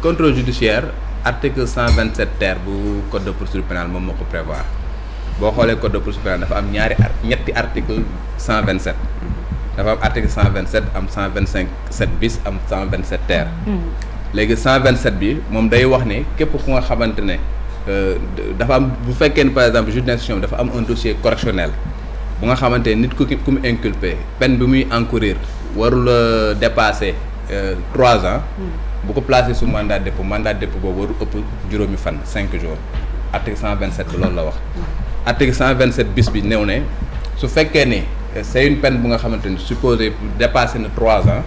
contrôle judiciaire article 127 ter bu code de procédure pénale moom moo ko prévoir boo xoolee code de procédure pénale dafa am ñetti article 127 dafa am article 127 am 125 7 bis am 127 ter léegi 127 bi moom day wax ne képp ku nga xamante ne dafa am bu fekkee ne par exemple juge d'instruction dafa am un dossier correctionnel bu nga xamante ne nit ku mu inculpé peine bi muy encourir warul a dépasser 3 ans bu ko placé sous mandat de dépôt boobu warul ëpp juróomi fan 5 jours article 127 bi loolu la wax article 127 bis bi néew ne su fekkee ne c'est une peine bu nga xamante ni supposé dépassé na 3 ans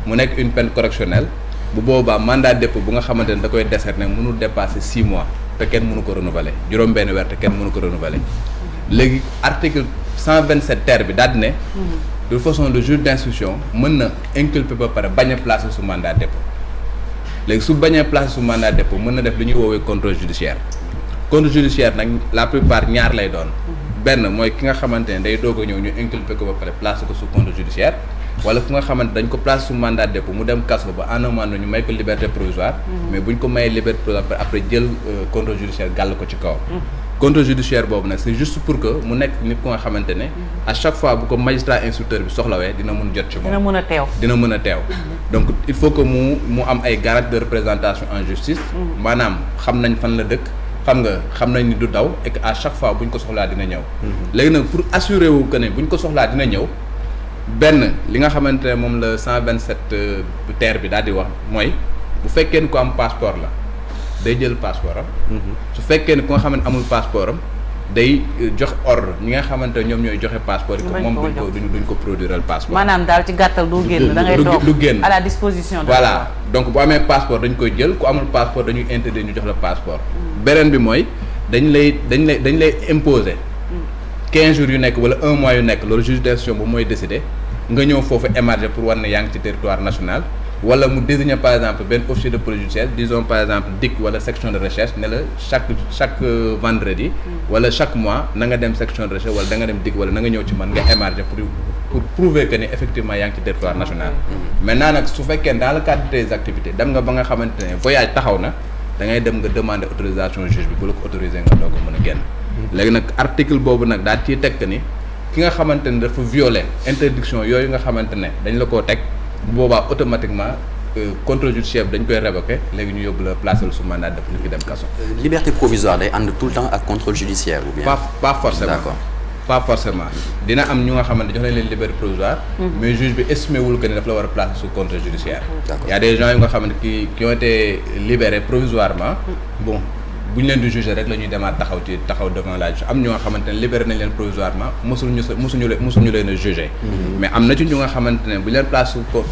mu nekk une peine correctionnelle bu boobaa mandat de dépôt bu nga xamante ne da koy décerner mënul dépasser 6 mois te kenn mënu ko renouveler juróom-benn weer te kenn mënu ko renouveler léegi article 127 ter bi daal di ne de toute façon le juge d'instruction mën na inculper ba pare bañ a placer sous mandat de dépôt léegi su bañee placer sous mandat de dépôt mën na def lu ñuy woowee contrôle judiciaire nag la plupart ñaar lay doon benn mooy ki nga xamante ne day doog a ñëw ñu inculper ko ba pare placer ko sous contrôle judiciaire wala ku nga xamante dañ ko placer sous mandat de dépôt mu dem kaso ba en un moment ñu may ko liberté provisoire mais buñ ko mayee liberté provisoire après jël contrôle judiciaire gàll ko ci kawam contrôle judiciaire boobu nag c'est juste pour que mu nekk nit ku nga xamante ne à chaque fois bu ko magistrat instructeur bi soxlawee dina mun jot ci moom dina mën a teew donc il faut que mu am ay garantie de représentation en justice maanaam xam nañ fan la dëkk xam nañ ni du daw et que à chaque fois bu ñu ko soxlaa dina ñëw léegi nag pour assurer wu que ne bu ñu ko soxlaa dina ñëw benn li nga xamante ne moom la 127 ter bi daal di wax mooy bu fekkee ni ko am passeport la day jël passeport am su fekkee ni ku nga xam ne amul passeport am day jox ordre ñi nga xamante ne ñoom ñooy joxe passeport yi ko moom duñ ko produire passeport maanaam daal ci gàttal du génn da ngay toog du génn à la disposition voilà donc bu amee passeport dañ koy jël ku amul passeport dañuy interdire ñu jox la passeport beneen bi mooy dañ lay imposer 15 jours yu nekk wala 1 mois yu nekk loolu juge d'instruction bu mooy décider nga ñëw foofu émarger pour war ne yaa ngi ci territoire national wala mu désigner par exemple benn officier de police judiciaire disons par exemple DIC wala section de recherche ne la chaque vendredi wala chaque mois na nga dem section de recherche wala da nga dem DIC wala na nga ñëw ci man nga émarger pour prouver que ni effectivement yaa ngi ci territoire national maintenant nag su fekkee dans le cadre des activités dem nga ba nga xamante ne voyage taxaw na da ngay dem nga demander autorisation juge bi bu la ko autoriser nga doog a mën a génn léegi nag article boobu nag daal ciy teg que ni ki nga xamante ne dafa violer interdiction yooyu nga xamante ne dañ la koo teg bu boobaa automatiquement contrôle judiciaire bi dañ koy révoquer léegi ñu yóbbu la placer sous mandat de dépôt nit ki dem kaso. liberté provisoire day ànd tout le temps ak contrôle judiciaire ou bien. pas forcément d'accord. pas forcément dina am ñu nga xamante jox nañ leen liberté provisoire mais juge bi estimé wul que ni daf la war a placer sous contrôle judiciaire. D'accord. y a des gens yu nga xamante qui ont été libérés provisoirement bon bu ñu leen di juger rek la ñuy demaat taxaw devant la juge am ñu nga xamante ne libéré nañ leen provisoirement mosuñu leen a juger mais am na ci ñu nga xamante ne bu ñu leen place bu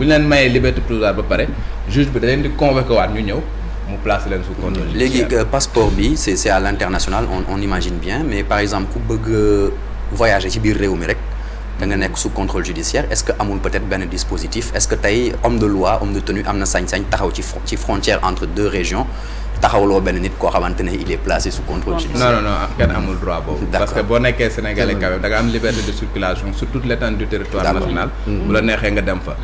ñu leen mayee liberté provisoire ba pare juge bi da leen di convoqué waat ñu ñëw mu place leen sous contrôle judiciaire. léegi passeport bi c'est à l'international on imagine bien mais par exemple ku bëgg voyager ci biir réew mi rek da nga nekk sous contrôle judiciaire est-ce que amul peut-être benn dispositif est-ce que tey homme de loi homme de tenue am na sañ-sañ taxaw ci frontière entre deux régions taxawloo benn nit koo xamante ne il est placé sous contrôle judiciaire. non kenn amul droit boobu. parce que boo nekkee sénégalais quand même da nga am liberté de circulation sur toute l'étendue du territoire national. bu la neexee nga dem fa.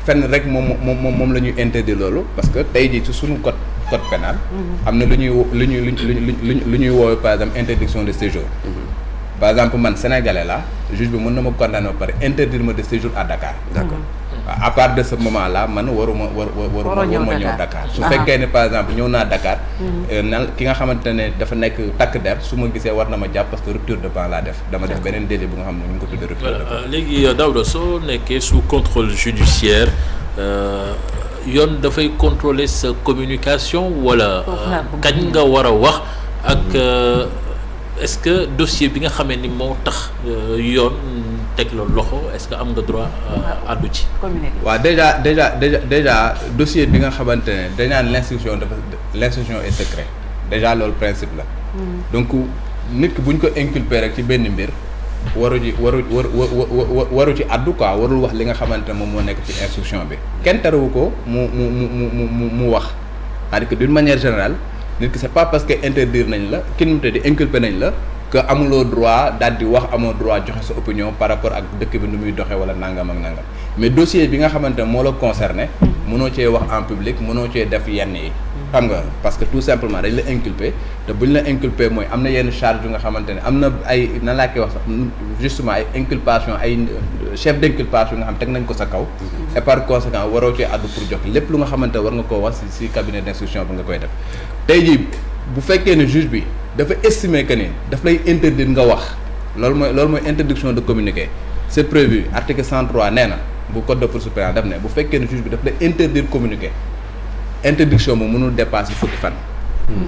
fenn rek moom la ñuy interdire loolu parce que tey jii ci suñu code pénal. am na lu ñuy woowee par exemple interdiction de séjour. par exemple man sénégalais la juge bi mën na ma condamner ba pare interdire ma de séjour à Dakar. D'accord. À part de ce moment là man waruma ñëw Dakar su fekkee ne par exemple ñëw naa Dakar ki nga xamante ne dafa nekk takk der su ma gisee war na ma jàpp parce que rupture de ban laa def dama def beneen délit bu nga xam ne ñu ngi ko tuddee rupture de ban. léegi Daouda soo nekkee sous contrôle judiciaire yoon dafay contrôler sa communication wala kañ nga war a wax ak est-ce que dossier bi nga xamee ni moo tax yoon teg la loxo est-ce que am nga droit àddu ci. waaw déjà dossier bi nga xamante ne dañ naan l'instruction est secret déjà loolu principe la. donc nit ki bu ñu ko inculper rek ci benn mbir waru ci àddu quoi warul wax li nga xamante ne moom moo nekk ci instruction bi. kenn terewu ko mu wax c'est-à-dire que d'une manière générale. nit ki c'est pas parce que interdire nañ la kin mu te di inculper nañ la que amuloo droit daal di wax amoo droit joxe sa opinion par rapport ak dëkk bi nu muy doxee wala nangam ak nangam mais dossier bi nga xamante ne moo la concerné mënoo cee wax en public mënoo cee def yenn yi xam nga parce que tout simplement dañ la inculpé te buñ la inculpé mooy am na yenn charge yu nga xamante ne am na ay nan laa koy wax sax justement ay inculpation ay chef d'inculpation yu nga xam teg nañ ko sa kaw et par conséquent waroo cee àddu pour jox lépp lu nga xamante ne war nga koo wax si cabinet d'instruction bi nga koy def tey jii bu fekkee ne juge bi dafa estimer que ni daf lay interdire nga wax loolu mooy interdiction de communiquer c'est prévu article 103 nee na bu code de procédure pénale daf ne bu fekkee ne juge bi daf lay interdire communiquer interdiction moom mënul dépasser fukki fan.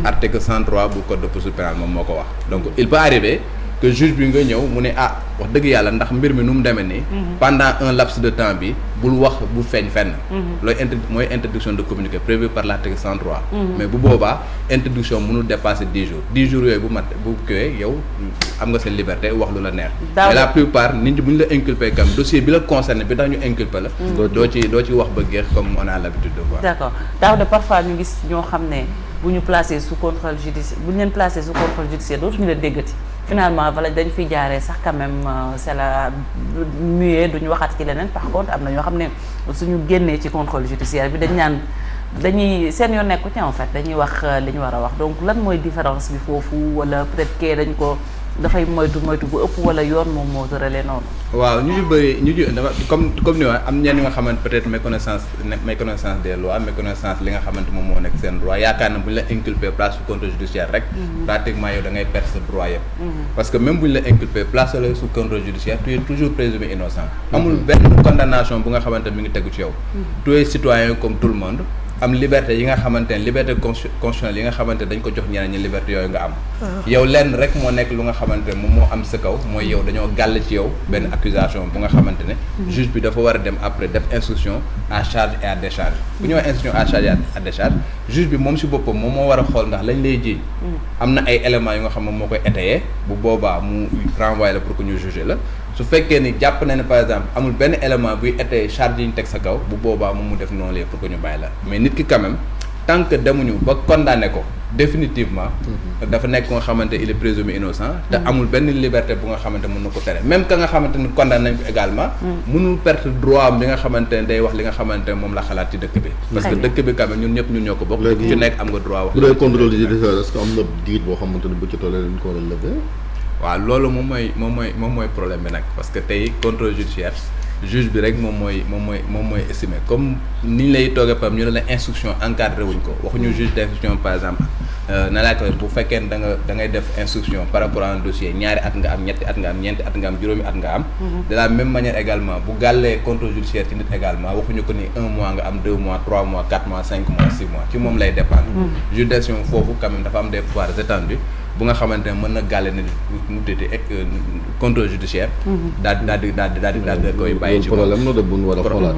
Article 103 bu code de procédure pénale moom moo ko wax. donc il peut arriver que juge bi nga ñëw mu ne wax dëgg yàlla ndax mbir mi nu mu demee nii. pendant un laps de temps bi bul wax bu feeñ fenn. looy mooy interdiction de communiquer prévu par l'article 103. mais bu boobaa interdiction mënul dépasser 10 jours 10 jours yooyu bu kiiwee yow am nga seen liberté wax lu la neex. mais la plupart nit ñi bu ñu la inculpé comme dossier bi la concerné bi tax ñu inculpé la. doo ci wax ba géex comme on a l'habitude de voir. d'accord Daouda parfois ñu gis ñoo xam ne bu ñu placé sous contrôle judiciaire bu ñu leen placé sous contrôle judiciaire dootuñu la déggati. finalement voilà dañ fiy jaaree sax quand même c'est la muet duñu waxaat ci leneen par contre am na ñoo xam ne suñu génnee ci contrôle judiciaire bi dañ naan dañuy seen yoon nekku ci en fait dañuy wax li ñu war a wax donc lan mooy différence bi foofu wala peut-être que dañ ko dafay moytu bu ëpp wala yoon moom moo tëralee noonu. waaw ñu ci bëri dama comme ni wax am ñenn ñi nga xamante peut-être méconnaissance des lois méconnaissance li nga xamante moom moo nekk seen droit yaakaar na bu ñu la inculpé place sous contrôle judiciaire rek. pratiquement yow da ngay perdre sa droit yëpp. parce que même bu ñu la inculpé place la sous contrôle judiciaire tu es toujours présumé innocent. amul benn condamnation bu nga xamante mi ngi tegu ci yow. tu es citoyen comme tout le monde. am liberté yi nga xamante ne liberté constitutionnelle yi nga xamante dañ ko jox ñeneen ñi liberté yooyu nga am. yow lenn rek moo nekk lu nga xamante ne moom moo am sa kaw mooy yow dañoo gàll ci yow benn accusation bu nga xamante ne. juge bi dafa war a dem après def instruction à charge et à décharge. bu ñu wax instruction à charge et à décharge juge bi moom si boppam moom moo war a xool ndax lañ lay ji. am na ay éléments yu nga xam ne moo koy étayer bu boobaa mu renvoyer la pour que ñu juger la. su fekkee ni jàpp na ne par exemple amul benn élément buy étayer charge yi ñu teg sa kaw bu boobaa moom mu def non lieu pour que ñu bàyyi la mais nit ki quand même tant que demuñu ba condamné ko définitivement dafa nekk nga xamante il est présumé innocent te amul benn liberté bu nga xamante mën na ko tere même ka nga xamante ni condamné nañ ko également mënul perdre droit am bi nga xamante ne day wax li nga xamante ne moom la xalaat ci dëkk bi parce que dëkk bi quand même ñun ñëpp ñun ñoo ko bokk ku ci nekk am nga droit wax bu dee contrôle judiciaire est-ce que am na diir boo xamante ne bu ci tollee lañ ko war a lever waaw loolu moom mooy problème bi nag parce que tey contrôle judiciaire juge bi rek moom mooy estimé comme ni ñu lay toogee pam ñu ne la instruction encadré wuñ ko waxuñu juge d'instruction par exemple na laa ko bu fekkee ne da ngay def instruction par rapport à un dossier ñaari at nga am ñetti at nga am ñeenti at nga am juróomi at nga am de la même manière également bu gàllee contrôle judiciaire ci nit également waxuñu ko ni 1 mois nga am 2 mois 3 mois 4 mois 5 mois 6 mois ci moom lay dépendre juge d'instruction foofu quand même dafa am des pouvoirs étendus bu nga xamante ne mën na gàlle ne nu tuddee contrôle judiciaire daal di koy bàyyi ci problème la de bu ñu war a xoolaat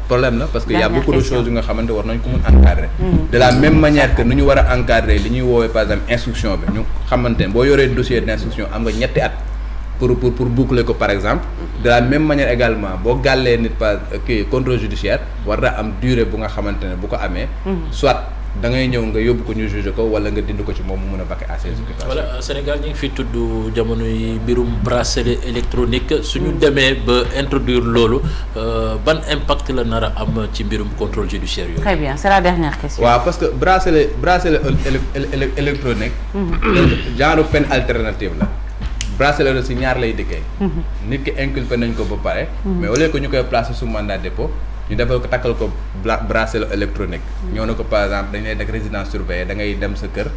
problème la parce que y a beaucoup de choses yu nga xamante war nañ ko mun encadrer de la même manière que nu ñu war a encadrer li ñuy woowee par exemple instruction bi ñu xamante ne boo yoree dossier d'instruction am nga ñetti at pour boucler ko par exemple de la même manière également boo gàllee nit par contrôle judiciaire war na am durée bu nga xamante ne bu ko amee soit da ngay ñëw nga yóbbu ko ñu juger ko wala nga dindi ko ci moom mu mën a vaquer à ses occupations. voilà Sénégal ñu ngi fi tudd jamono yi mbirum bracelet électronique suñu demee ba introduire loolu ban impact la nar a am ci mbirum contrôle judiciaire yooyu. très bien c'est la dernière question. waaw parce que bracelet électronique. genre peine alternative la. bracelet la si ñaar lay dikkee. nit ki inculpé nañ ko ba pare. mais au lieu que ñu koy placer sous mandat de dépôt. ñu defal ko takkal ko bracelet électronique ñëw na ko par exemple dañ lay def résidence surveillée da ngay dem sa kër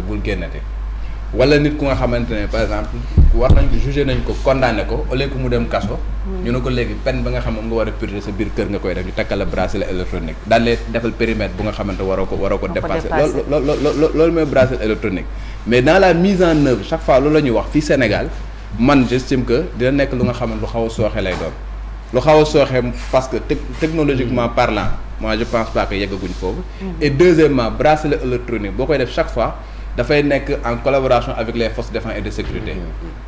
bul génnate wala nit ku nga xamante ne par exemple war nañ ko jugé nañ ko condamné ko au lieu que mu dem kaso ñu ne ko léegi peine ba nga xam moom nga war a purger sa biir kër nga koy def ñu takkal la bracelet électronique daal lay defal périmètre bu nga xamante waroo ko dépasser loolu mooy bracelet électronique mais dans la mise en œuvre chaque fois loolu la ñuy wax fii Sénégal man j'estime que dina nekk lu nga xamante lu xaw a sooxe lay doon lu xaw a sooxe parce que technologiquement parlant moi je pense pas que yeggaguñ foofu et deuxièmement bracelet électronique boo koy def chaque fois dafay nekk en collaboration avec les forces de défense et de sécurité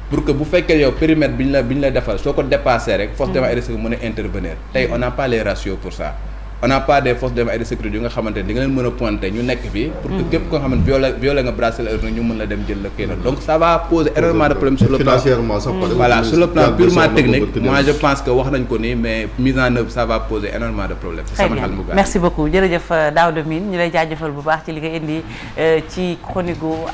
pour que bu fekkee yow périmètre bi ñu la defal soo ko dépassé rek forces de défense et de sécurité mën a intervenir tey on n'a pas les ratios pour ça on n'a pas des forces de défense et de sécurité yu nga xamante ne di nga leen mën a pointer ñu nekk fii pour que képp koo xamante violé nga bracelet ñu mën la dem jël la kii donc ça va poser énormément de problèmes sur le plan financièrement sax voilà sur le plan purement technique moi je pense que wax nañ ko nii mais mise en œuvre ça va poser énormément de problèmes très bien merci beaucoup jërëjëf Daouda Mine ñu lay jaajëfal bu baax ci li nga indi ci chronique gu